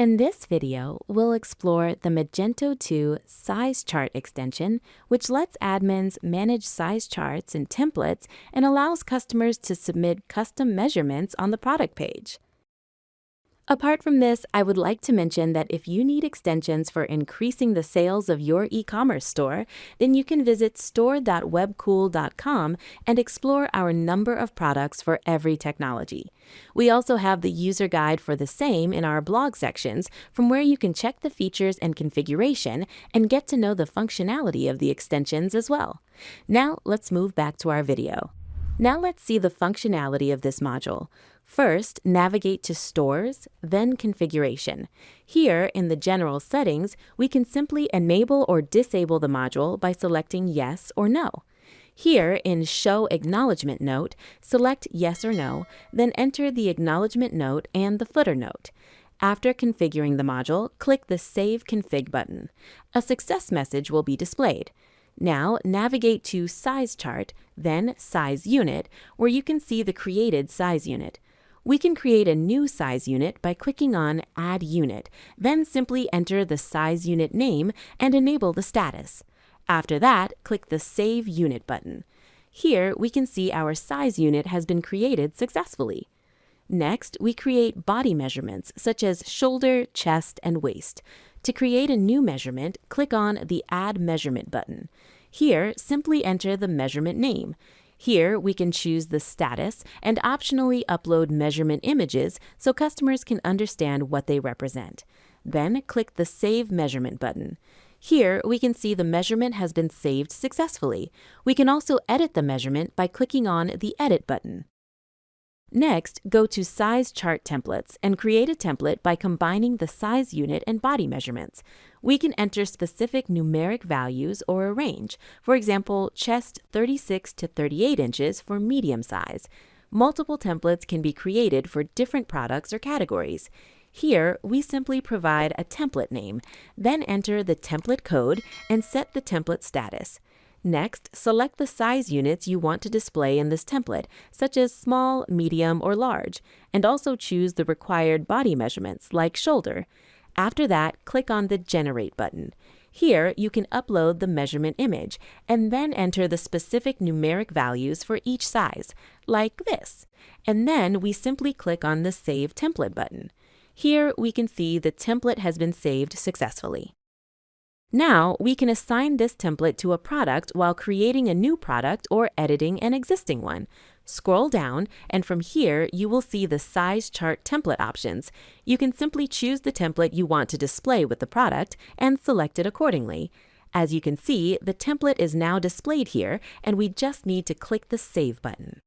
In this video, we'll explore the Magento 2 size chart extension, which lets admins manage size charts and templates and allows customers to submit custom measurements on the product page. Apart from this, I would like to mention that if you need extensions for increasing the sales of your e-commerce store, then you can visit store.webkul.com and explore our number of products for every technology. We also have the user guide for the same in our blog sections, from where you can check the features and configuration and get to know the functionality of the extensions as well. Now, let's move back to our video. Now let's see the functionality of this module. First, navigate to Stores, then Configuration. Here, in the General Settings, we can simply enable or disable the module by selecting Yes or No. Here, in Show Acknowledgement Note, select Yes or No, then enter the acknowledgement note and the footer note. After configuring the module, click the Save Config button. A success message will be displayed. Now, navigate to Size Chart, then Size Unit, where you can see the created size unit. We can create a new size unit by clicking on Add Unit, then simply enter the size unit name and enable the status. After that, click the Save Unit button. Here, we can see our size unit has been created successfully. Next, we create body measurements such as shoulder, chest, and waist. To create a new measurement, click on the Add Measurement button. Here, simply enter the measurement name. Here, we can choose the status and optionally upload measurement images so customers can understand what they represent. Then, click the Save Measurement button. Here, we can see the measurement has been saved successfully. We can also edit the measurement by clicking on the Edit button. Next, go to Size Chart Templates and create a template by combining the size unit and body measurements. We can enter specific numeric values or a range, for example, chest 36 to 38 inches for medium size. Multiple templates can be created for different products or categories. Here, we simply provide a template name, then enter the template code and set the template status. Next, select the size units you want to display in this template, such as small, medium, or large, and also choose the required body measurements, like shoulder. After that, click on the Generate button. Here, you can upload the measurement image, and then enter the specific numeric values for each size, like this. And then we simply click on the Save Template button. Here, we can see the template has been saved successfully. Now, we can assign this template to a product while creating a new product or editing an existing one. Scroll down, and from here, you will see the Size Chart Template options. You can simply choose the template you want to display with the product and select it accordingly. As you can see, the template is now displayed here, and we just need to click the Save button.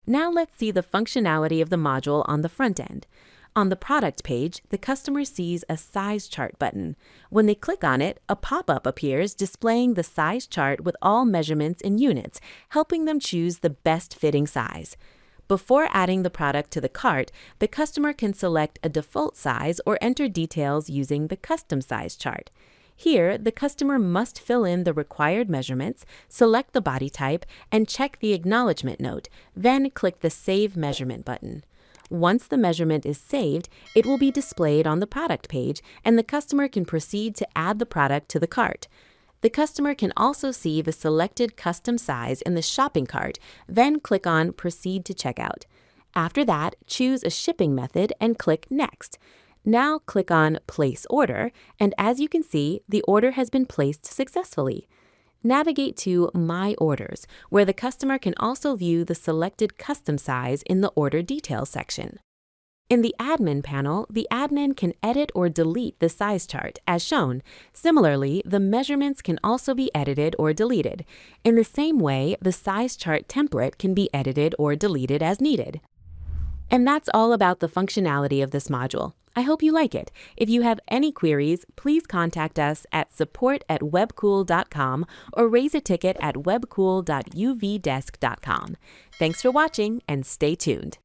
Now let's see the functionality of the module on the front end. On the product page, the customer sees a size chart button. When they click on it, a pop-up appears displaying the size chart with all measurements in units, helping them choose the best fitting size. Before adding the product to the cart, the customer can select a default size or enter details using the custom size chart. Here, the customer must fill in the required measurements, select the body type, and check the acknowledgement note, then click the Save Measurement button. Once the measurement is saved, it will be displayed on the product page, and the customer can proceed to add the product to the cart. The customer can also see the selected custom size in the shopping cart, then click on Proceed to Checkout. After that, choose a shipping method and click Next. Now click on Place Order, and as you can see, the order has been placed successfully. Navigate to My Orders, where the customer can also view the selected custom size in the Order Details section. In the Admin panel, the admin can edit or delete the size chart, as shown. Similarly, the measurements can also be edited or deleted. In the same way, the size chart template can be edited or deleted as needed. And that's all about the functionality of this module. I hope you like it. If you have any queries, please contact us at support@webkul.com or raise a ticket at webkul.uvdesk.com. Thanks for watching and stay tuned.